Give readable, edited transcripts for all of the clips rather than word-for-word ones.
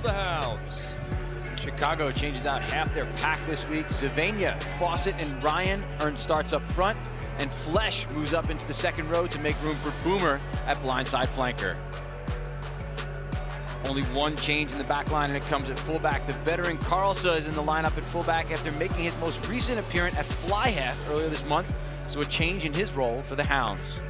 the Hounds. Chicago changes out half their pack this week. Zavania, Fawcett, and Ryan earn starts up front, and Flesh moves up into the second row to make room for Boomer at blindside flanker. Only one change in the back line, and it comes at fullback. The veteran Carlsa is in the lineup at fullback after making his most recent appearance at fly half earlier this month, so a change in his role for the Hounds.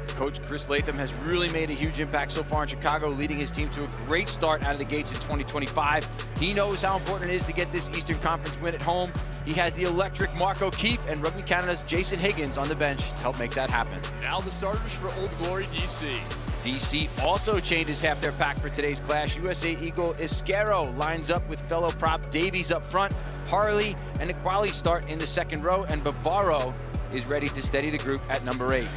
Coach Chris Latham has really made a huge impact so far in Chicago, leading his team to a great start out of the gates in 2025. He knows how important it is to get this Eastern Conference win at home. He has the electric Mark O'Keefe and Rugby Canada's Jason Higgins on the bench to help make that happen. Now the starters for Old Glory DC. DC also changes half their pack for today's clash. USA Eagle Iscaro lines up with fellow prop Davies up front. Harley and Equali start in the second row, and Bavaro is ready to steady the group at number 8.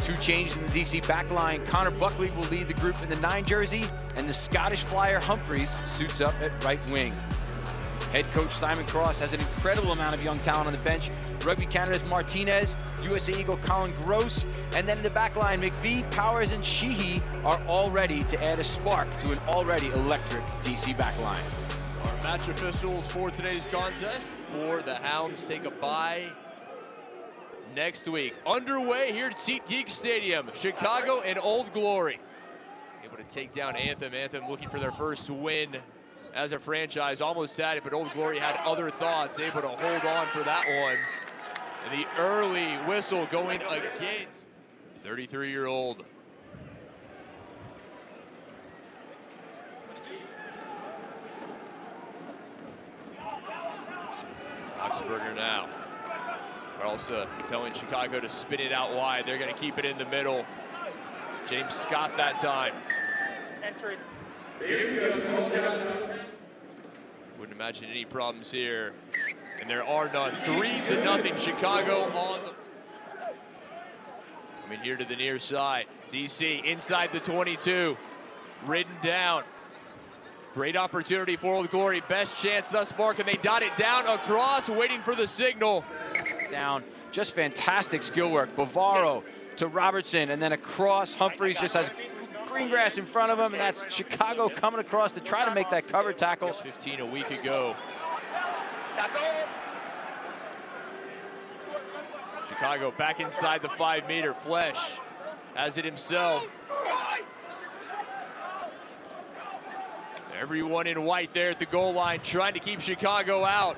Two changes in the DC back line. Connor Buckley will lead the group in the 9 jersey, and the Scottish flyer Humphreys suits up at right wing. Head coach Simon Cross has an incredible amount of young talent on the bench. Rugby Canada's Martinez, USA Eagle Colin Gross, and then in the back line, McVie, Powers, and Sheehy are all ready to add a spark to an already electric DC back line. Our match officials for today's contest for the Hounds take a bye next week. Underway here at SeatGeek Stadium, Chicago and Old Glory. Able to take down Anthem. Anthem looking for their first win as a franchise. Almost had it, but Old Glory had other thoughts. Able to hold on for that one. And the early whistle going against 33-year-old. Oxberger now. Carlsa telling Chicago to spin it out wide. They're going to keep it in the middle. James Scott that time. Entry. Wouldn't imagine any problems here. And there are none. 3-0 Chicago on the... Coming here to the near side. DC inside the 22. Ridden down. Great opportunity for Old Glory. Best chance thus far. Can they dot it down across? Waiting for the signal. Down. Just fantastic skill work. Bavaro to Robertson, and then across. Humphreys just has green grass in front of him, and that's Chicago coming across to try to make that cover tackle. 15 a week ago. Chicago back inside the 5-meter. Flesh has it himself. Everyone in white there at the goal line trying to keep Chicago out.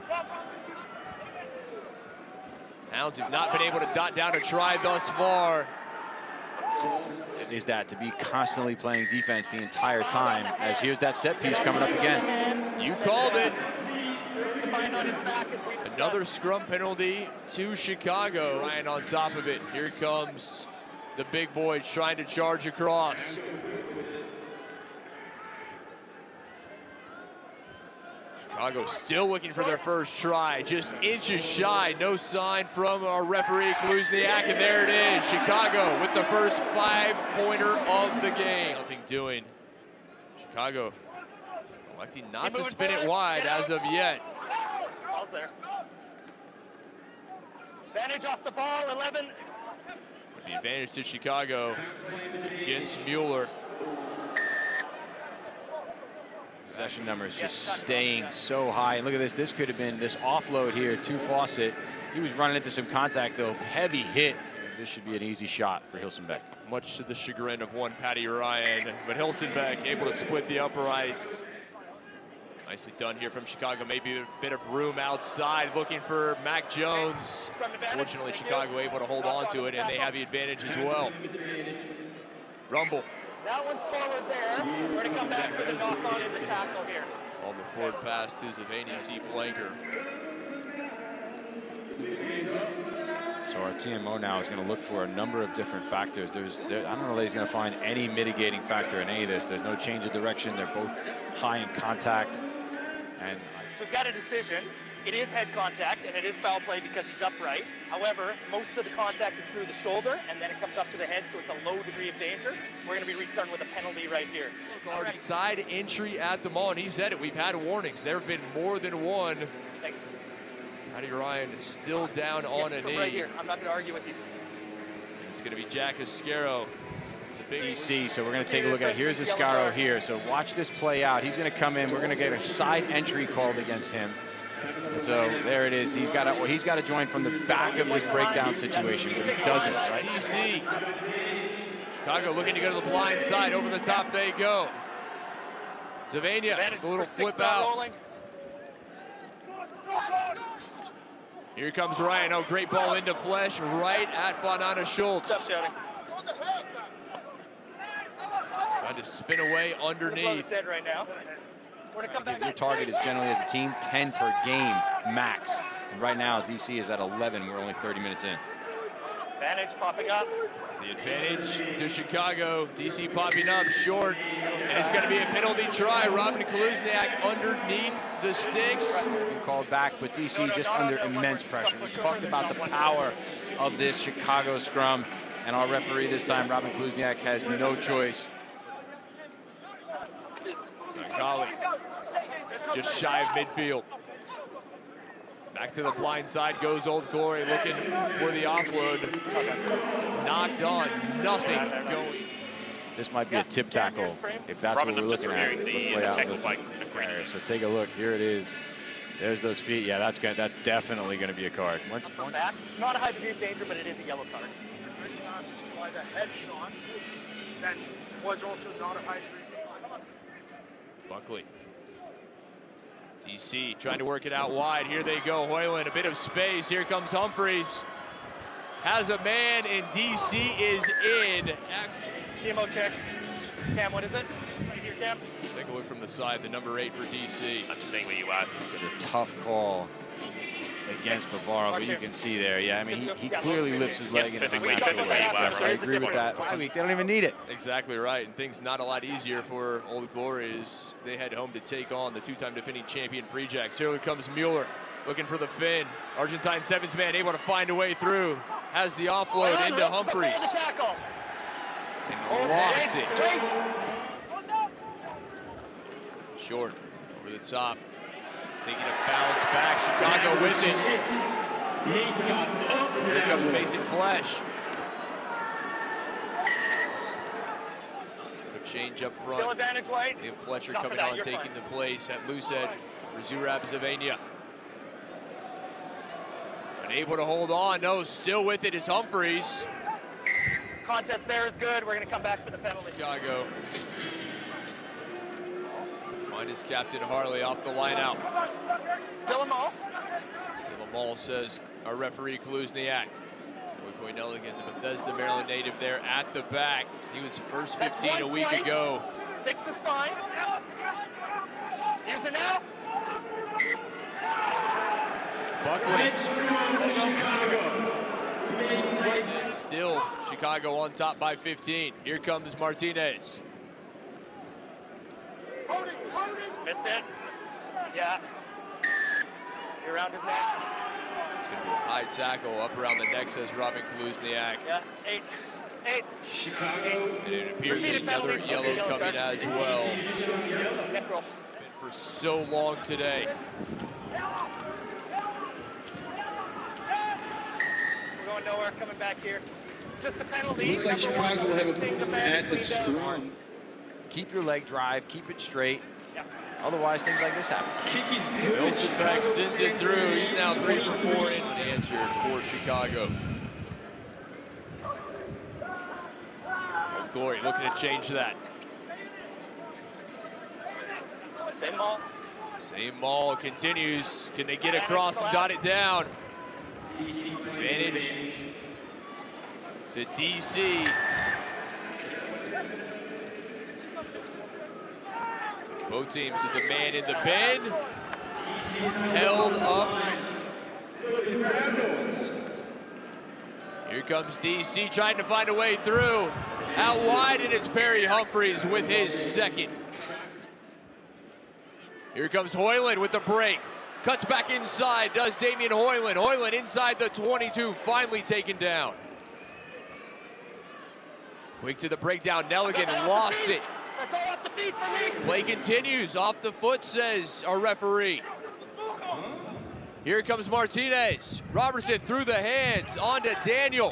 Hounds have not been able to dot down a try thus far. It is that, to be constantly playing defense the entire time, as here's that set piece coming up again. You called it. Another scrum penalty to Chicago. Ryan on top of it. Here comes the big boys trying to charge across. Chicago still looking for their first try, just inches shy. No sign from our referee, Kluzniak, and there it is. Chicago with the first 5-pointer of the game. Nothing doing. Chicago electing not to spin it wide as of yet. Advantage off the ball, 11. With the advantage to Chicago against Mueller. Possession numbers just staying so high. And look at this. This could have been this offload here to Fawcett. He was running into some contact, though. Heavy hit. This should be an easy shot for Hilsenbeck. Much to the chagrin of one Patty Ryan, but Hilsenbeck able to split the uprights. Nicely done here from Chicago. Maybe a bit of room outside, looking for Mac Jones. Fortunately, Chicago able to hold on to it, and they have the advantage as well. Rumble. That one's forward there. We're going to come back with a knock-on in the tackle here. On the forward pass to Zavania, C flanker. So our TMO now is going to look for a number of different factors. I don't know that he's going to find any mitigating factor in any of this. There's no change of direction. They're both high in contact. And so we've got a decision. It is head contact, and it is foul play because he's upright. However, most of the contact is through the shoulder, and then it comes up to the head, so it's a low degree of danger. We're going to be restarting with a penalty right here. Guard side entry at the mall, and he said it. We've had warnings. There have been more than one. Thanks. Patty Ryan is still down on a knee. Right here. I'm not going to argue with you. It's going to be Jack Iscaro DC, so we're going to take a look at, here's Iscaro here. So watch this play out. He's going to come in. We're going to get a side entry called against him. And so there it is. He's got to join from the back of this breakdown situation, but he doesn't, right? DC. Chicago looking to go to the blind side. Over the top they go. Zavania, a little flip out. Here comes Ryan. Oh, great ball into Flesh, right at Fonana Schultz. Trying to spin away underneath. Right now. Your target is generally, as a team, 10 per game max. And right now, DC is at 11. We're only 30 minutes in. Advantage popping up. The advantage to Chicago. DC popping up short. And it's going to be a penalty try. Robin Kaluzniak underneath the sticks. Been called back, but DC just under immense pressure. We talked about the power of this Chicago scrum. And our referee this time, Robin Kaluzniak, has no choice. Golly, just shy of midfield. Back to the blind side goes Old Glory, looking for the offload. Knocked on, nothing going. This might be a tip tackle, if that's what we're looking at. Let's lay out this. So take a look. Here it is. There's those feet. Yeah, that's definitely going to be a card. Back. Not a high degree of danger, but it is a yellow card. By the headshot, that was also not a high degree. Buckley. DC trying to work it out wide. Here they go. Hoyland, a bit of space. Here comes Humphreys. Has a man, and DC is in. GMO check. Cam, what is it? Right here, Cam. Take a look from the side, the number 8 for DC. I'm just saying where you are. This is a tough call against Bavaro, but you can see there. Yeah, I mean, he clearly lifts his leg in a big Perfect where you are, I agree with that. Bye week, they don't even need it. Exactly right, and things not a lot easier for Old Glory as they head home to take on the two-time defending champion Free Jacks. Here comes Mueller, looking for the fin. Argentine sevens man able to find a way through. Has the offload into Humphreys. And lost it. Short, over the top. Thinking to bounce back, Chicago with it. Here comes Mason Flesh. A change up front. Still advantage white. Liam Fletcher coming on, taking the place at loose edge for Zurab Zavania. Unable to hold on. No, still with it is Humphreys. Contest there is good. We're going to come back for the penalty. Chicago. Find his captain Harley off the line out. Still a maul. Still a maul, says our referee Kaluzniak. Boy Nelligan, the Bethesda, Maryland native there at the back. He was first 15 a week ago. 6 is fine. Here's it now. Buckley. Still Chicago on top by 15. Here comes Martinez. Missed it. Yeah. You're around his neck. It's going to be a high tackle up around the neck, says Robin Kaluzniak. Yeah, 8. Chicago. And it appears another yellow coming as well. Neck roll. Been for so long today. We're going nowhere, coming back here. It's just a penalty. Looks like Chicago will have a move at the scrum. Keep your leg drive, keep it straight. Yeah. Otherwise, things like this happen. Milsenbeck sends it through. He's now 3 for 4 in answered for Chicago. Old Glory looking to change that. Same maul. Same maul continues. Can they get across and dot it down? Advantage to DC. Both teams with the man in the bend. Held up. Here comes DC trying to find a way through. Out wide, and it's Perry Humphreys with his second. Here comes Hoyland with the break. Cuts back inside, does Damian Hoyland. Hoyland inside the 22, finally taken down. Quick to the breakdown, Nelligan lost it. That's all off the feet for me. Play continues, off the foot, says our referee. Here comes Martinez. Robertson through the hands, on to Daniel.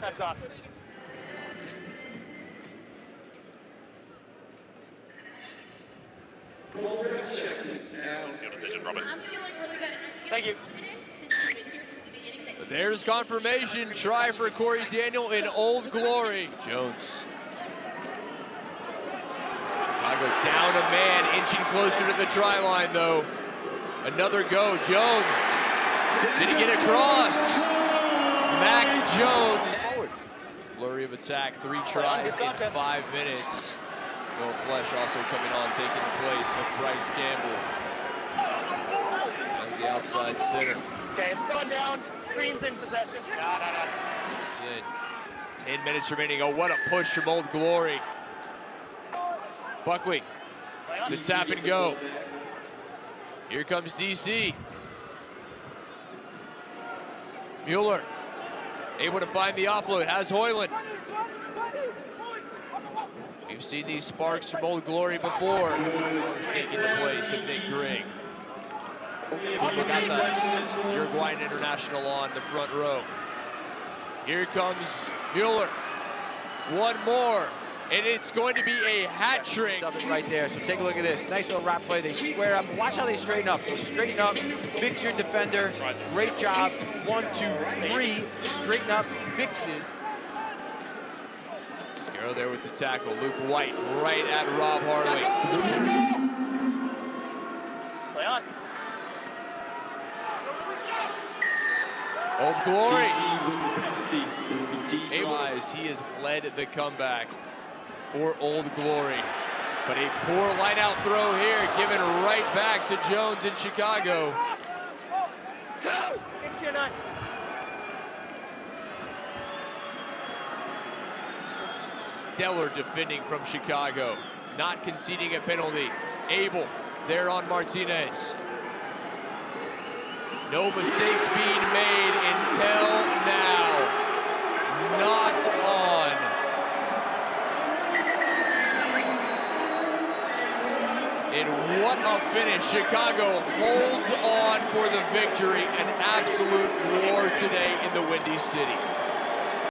That's off. Decision, Robert. Thank you. There's confirmation. Try for Corey Daniel in Old Glory. Jones. Chicago down a man, inching closer to the try line, though. Another go. Jones. Did he get across? Mac Jones. Flurry of attack. 3 tries in 5 minutes. Noah Flesh also coming on, taking the place of Bryce Campbell. And the outside center. Okay, it's gone down. Green's in possession. No. That's it. 10 minutes remaining. Oh, what a push from Old Glory. Buckley, the tap and go. Here comes DC. Mueller, able to find the offload, has Hoyland. We've seen these sparks from Old Glory before. Taking the place of Nick Gring. Bogatas, Uruguayan international on the front row. Here comes Mueller. One more, and it's going to be a hat trick. Something right there, so take a look at this. Nice little wrap play, they square up. Watch how they straighten up. So straighten up, fix your defender. Great job, 1, 2, 3. Straighten up, fixes. Scarrow there with the tackle. Luke White right at Rob Harley. Play on. Old Glory. Wise, he has led the comeback for Old Glory. But a poor line-out throw here, given right back to Jones in Chicago. Stellar defending from Chicago, not conceding a penalty. Abel there on Martinez. No mistakes being made until now. Not on. And what a finish. Chicago holds on for the victory. An absolute war today in the Windy City.